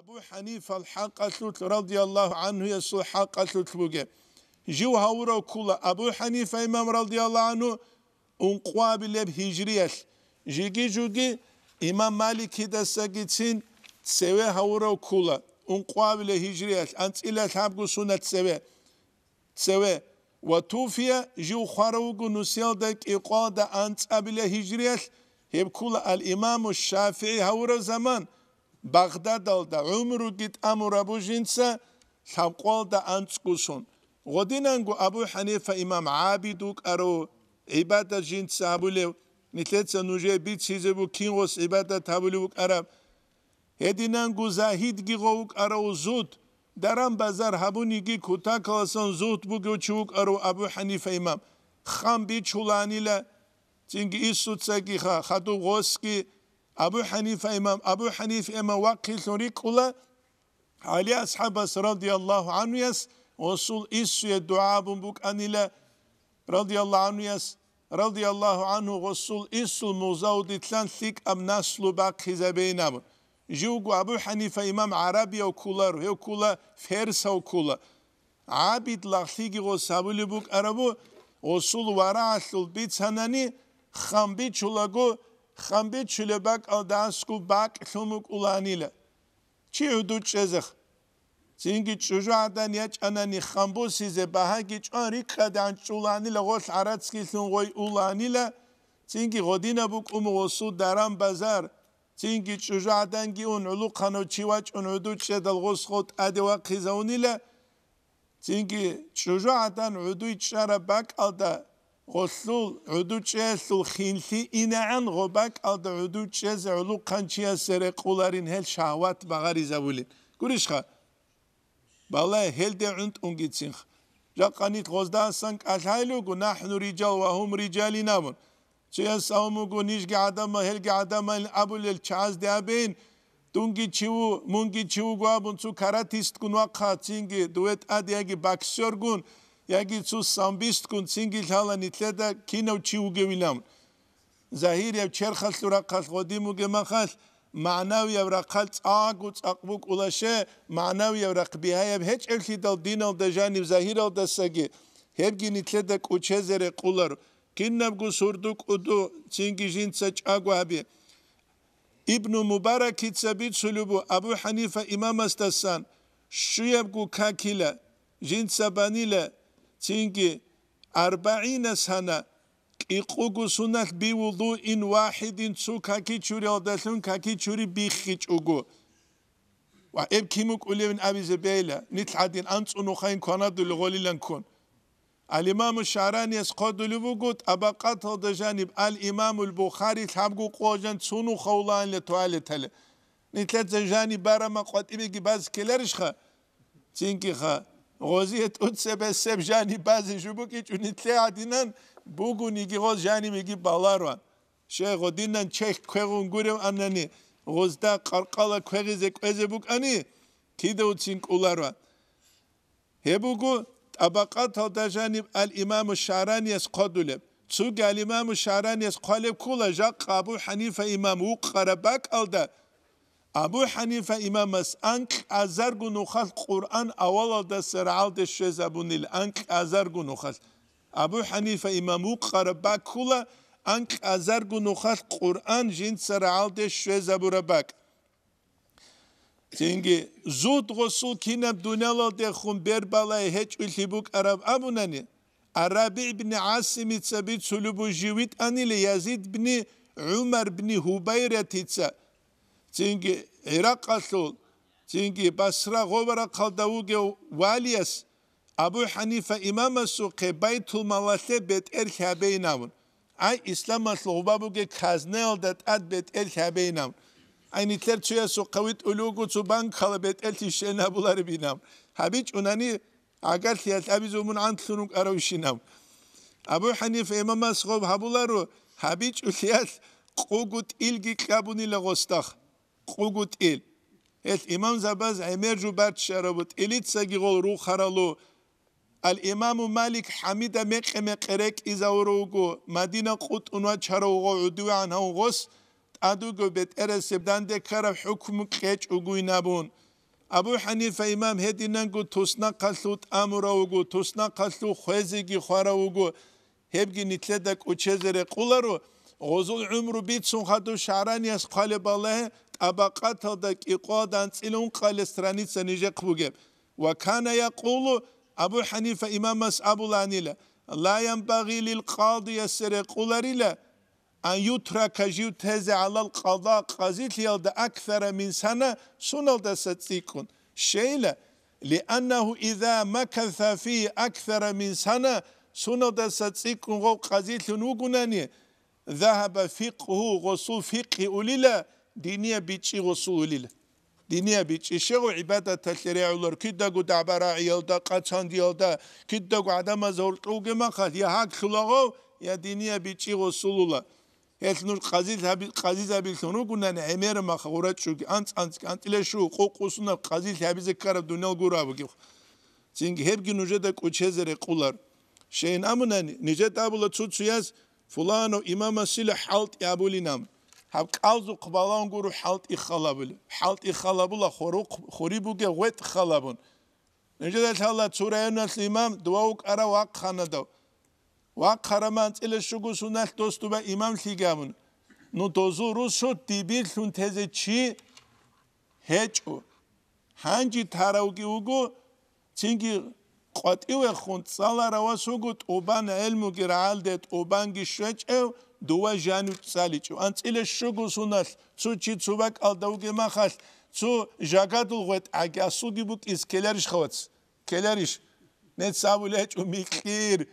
أبو حنيفة الحق رضي الله عنه يسوع حق بوجه جو هورو كولا أبو حنيفة إمام رضي الله عنه انقوابل بهجرية جيجي إمام مالك هدا ساقيتين تسوي هورو كولا انقوابل هجرية أنت إلا تابقو سنة تسوي وتوفي جو خاروغو نسيل دك إقادة أنت أبل هجرية هبكولا الإمام الشافعي هورو زمان بغداد دا عمرو جيت أمر أبو جنسا سابقال دا أنتقوسون غدينانغو أبو حنيفة إمام عابدوك أرو عبادة جنسا أبوليو نتلتسا نوجه بيت سيزبو كينغوس عبادة تابوليوك أراب هدينانغو زاهد جيغوك أرو زود درام بازار هبوني جي كوتا كالسان زود بوغو چوك أرو أبو حنيفة إمام خام بي چولاني لا تنجي إسو تساقي خادو غوسكي أبو حنيفة إمام وقيل نوريكولا علي أصحاب رضي الله عنه يس وصول إسو الدعاء بمبوك أنيلا رضي الله عنه يس رضي الله عنه وصول إسو الموزاود تلان ثيك أم نسلو باقي زبينام جوغو أبو حنيفة إمام عربي وكولار هيو كولا فارس وكولا عابد لغثيقي غصابولي بوك أربو وصول وراء البيت هناني خامبي چولاغو خامبي چولباك أو داسكو باك ثموك أولانيلا چي حدود چزخ زينجي چوجو عدن يج أناني خامبو سيزي باهاكي چون ريكا دان چولانيلا غوش عراتسكي ثم غوي أولانيلا زينجي غدينا بوك وصو داران بازار زينجي چوجو عدن جي اون علو قانو چيواج اون حدود چدل غوش خود أدوا قيزونيلا زينجي چوجو عدن عدوي چشارة باك ألدا غسول عدود شاسل خينثي إنعن غباك ألد عدود شاز علو قانشيا سرقولارين هل شهوات بغاري زبولين قريشخا بالله هل دي عند انجيتسينخ جاقانيت غزدان سانك أشهايلوغو نحن رجال وهم رجالي نامون شيا ساوموغو نيش قعدما هل قعدما أبو للشعاز دي أبين دونجي چيو مونجي چيو غوابون سو كاراتيست كون واقع تينجي دويت آدي اگي باكسيور گون يجي سو سامبيست كون سينجل حالا نتلدا كينو تشيوغي ويلام زهير يا چرخل سوراقل قديمو جماخل معنوي ورقل تاغوت اقبوك ولشه معنوي ورقبيها بهج الكيدال دينال دجاني زهير الدسگي هبگي نتلدا كوچزر قولر كينبگو سوردوك ودو سينجي جينسا چاغو ابي ابن مبارك تسبيت سلوبو ابو حنيفه امام استسان شيبگو كاكيلا جينسا بانيلا تينجي 40 سنة إقوغو سنة بوضوء واحد سو كاكي چوري أودالون كاكي چوري بيخيج أوغو وإب كيموك أولي من أبي زبيلة نتلعدين أنت أنوخين كونادو لغولي لنكون الإمام الشعراني يسقودو لبوغوت أباقات هذا جانب الإمام البخاري تحبقو قوجان سونو خولان لتوالي تالي نتلت جانب بارما قوات إبقي باز كلارشخا تينجي خا غوزيت أتسب السب جاني بازي جبوكي چونيتلي عدينان بوغو نيجي غوز جاني ميجي بالاروان شيخ غدينان چيخ كوغون غوريو أناني غوزدا قرقالا كوغي زي بوك أني كيدو تينك أولاروان هبوغو طبقات هذا جانب الإمام الشعراني يسقدلب سوق الإمام الشعراني يسقلب كل جاق أبو حنيفة إمام وقرباك ألدا أبو حنيفة إمام أنك أزرق نخل قرآن أول دا سرعال دا شزابوني أنك أزرق نخل أبو حنيفة إمام وقرباك كل أنك أزرق نخل قرآن جين سرعال دا شزابورباك تينجي زود غسول كينب دونيالو دخون بيربالاي هيج الهبوك عرب أبوناني الربيع بن عاصم تسبيت سلوبو جيويت أني ليزيد بن عمر بن هبيرة تيتسا تينجي عراق أصول تينجي بصرة غبرة قلدوغي واليس أبو حنيفة إمام السوق بيت الملاثة بيت الكابينامون أي إسلام الغبابوغي خزنال دات أد بيت الكابينامون aynı terçeye sokavit ulugu tuban kalbet eltişen abuları binam. Habiç unani agar tiyat abiz umun antlunuk aravşinam. Abu Hanife imam asgov habularu habiç uliyat qugut ilgi kabuni lagostah. Qugut il. Et imam zabaz emerju bart şarabut elit sagigol ruh haralu. الإمام مالك حميد مقرك إذا وروجو مدينة قط أنواع شروغو عدو عنه غص أدوغو بيت أرسب دان دكار حكم كيج أغوي نابون Abu Hanifa imam hedinangu tusna qallut amraugu tusna qallu khwezigi kharaugu hebgi nitledak uchezere qularu غزول عمرو بيت سون خدو شعراني از قال بالله طبقات هذاك إقادان تلون قال استرانيت نيجي قبوجب وكان يقول أبو حنيفة إمام أبو العنيلة لا ينبغي للقاضي السرق قولريلا أن يترك جوتهز على القضاء قضيت يلد أكثر من سنة سنلد ستيكون شيلا لأنه إذا مكث فيه أكثر من سنة سنلد ستيكون قضيت نوغناني ذهب فقه غصول فقه أوليلا دينية بيتشي غصول أوليلا دينية بيتشي شغو عبادة الشريع الله كدقو دعبرا يلدا قاتشان يلدا كدقو عدم زورتوغ مخات يا هاك خلاغو يا دينية بيتشي غصول الله هل قزيز هابيل سنو كنا نعمير مخورات شو أنت إلى شو قوقوسنا قزيز هابيل ذكرب دونيل غورابو سينج هبجي نجدك وشهزر قولار شين أمنا نجد أبولا تسوتسياز فلانو إمام سيل حالت يابولي نام هب قالزو قبالان غورو حالت إخالابل حالت إخالابولا خوريبوغي ويت خالابون نجد الله تسورينا الإمام دواوك أرا واق خاندو واق خرمانت إلى شغو سنال دوستو با إمام ليغامون نو دوزو روز شد ديبيل سن تزي چي هجو هنجي تاراوغي وغو تنجي قطعه خونت سالا رواسوگوت اوبان علمو گرال دت اوبان گشوچ او دوا جانو سالیچو انت إلى شغو سنال تو چي توباك الدوغي مخال تو جاگادل غوت اگاسوگي بوك إز كلارش خواتس كلارش نت سابولهج و ميخير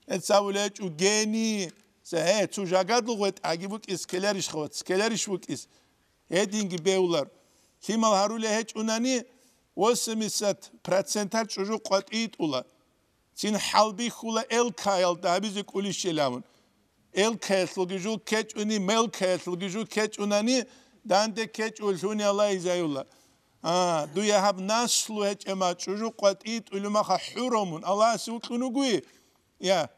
نت سابولهج و گيني سه تو جاگادل غوت اگي بوك إز كلارش خواتس كلارش بوك إز هدينگي بيولار كيمال هارولهج اوناني وسميسات процентар чужу قطعيت ула تين حلبي خولا الكايل دابيز كوليش لامون الكايل لجو كيتش اني ميل كايل لجو كيتش اناني دانده كيتش ولوني الله يزايولا دو يهاب ناس لو هج اما чужу قطعيت ولما حرمون الله سوكنوغوي يا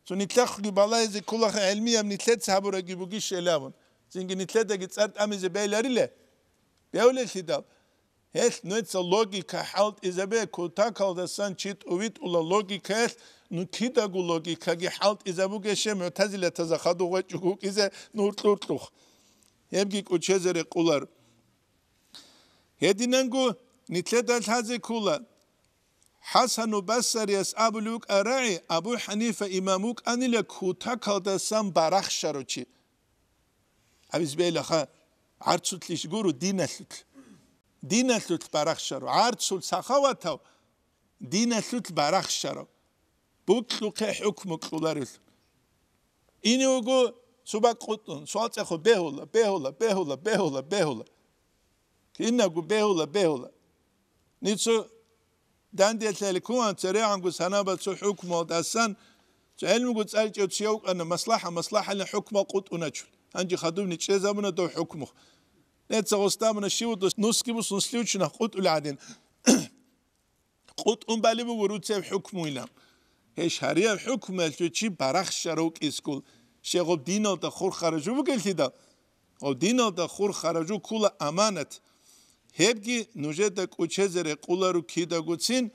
سوني تخلي بالله زي كل علميه من ثلاث صحابه جيبوغي لامون زين نتلات جت امز بيلاريله بيقول كده هيث نوتس لوجيكا حالت إذا بيه كوتاكال دسان شيت أويت ولا لوجيكا نو كيدا جو لوجيكا جي حالت إذا بوجي شيء معتزلة تزخدو وجهوك إذا نور تورتوخ يبقى كوتشزر قولار هدينانجو نتلدال هذا كولا حسن بصري أصحاب لوك أراعي أبو حنيفة إماموك أني لكوتاكال دسان باراخ شروشي أبيز بيلخا عرضت ليش جورو دينالت دينالت باراخشارو عرض سخاواتو دينالت باراخشارو بوكلوك حكم كولارل إنيوغو سوبا قطن سوالت أخو بهولا بهولا بهولا بهولا بهولا كإنغو بهولا بهولا نيتسو داندي تلكوان تريعنغو سنابا سو حكم وداسان علمغو تسالجو تسيوك أن مصلحة لحكم قطناجو أنجي خدومني تشيزامنا دو حكمه نتسغستامنا شيودوس نسكيبوس نسليوشنا قط العدين قط باليبو وروتسب حكمو إلام هيش هريا حكم الجوشي باراخ شروك إسكول شغب دينال دا خور خرجو بقلتي دا او دينال دا خور خرجو كولا أمانت هبجي نجدك وچزر قولارو كيدا قوتسين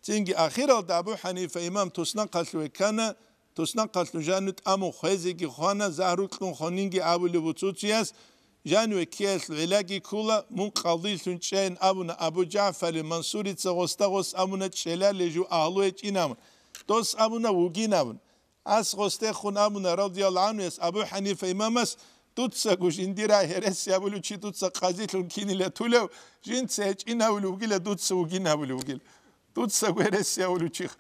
تنجي أخيرا دا أبو حنيفة إمام تسنقل كان تسنقل جانت أمو خيزيجي خوانا زهرو كلون خونينجي أولي بوتوتياس جانو كيس العلاقي كولا من قضي سنشين أبو جعفر المنصوري تغستغس أبونا تشيلا لجو أهلوه إنام دوس أبونا وجينام أس غستخون أبونا رضي الله عنه يس أبو حنيفة إمامس دوتساقوش انديرا هرس يابولو چي دوتسا قازيتلون كيني لتولو جين تساج إنا ولوغيلا دوتسا وجينا ولوغيلا دوتساقو هرس يابولو چيخ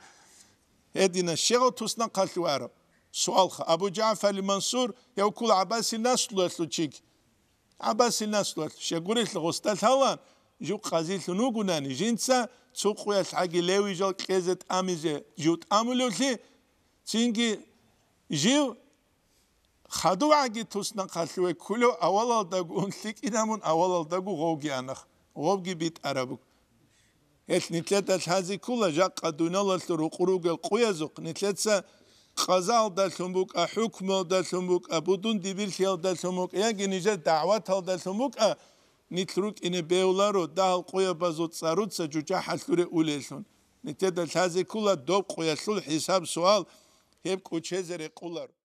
هدينا الشيغو توسنا قلتو عرب سؤالخ أبو جعفر المنصور يوكول عباسي الناس لوثلو چيك عباس الناس لوثلو شاقوريت لغستال هالان جو قازيتلو نوغوناني جينتسا تسوقويا الحاقي ليوي جال كيزت أميزي جوت أمولو لي تينجي جيو خدو عاقي توسنا قلتو كلو أولال داقو انتليك إنامون أولال داقو غوغي أنخ غوغي بيت عربو هيت نتلات هذه كلها جا قدونا لالترو قروق القويزوق نتلاتسا قضاء دالتموك حكم دالتموك بدون دبيل خيال دالتموك يعني نجد دعوات دالتموك نترك إن بيولارو دال قويا بازوت صاروت سجوجا حلوري أوليشون نتدا تازي كولا دوب قويا سول حساب سؤال هيب كوتشيزري قولار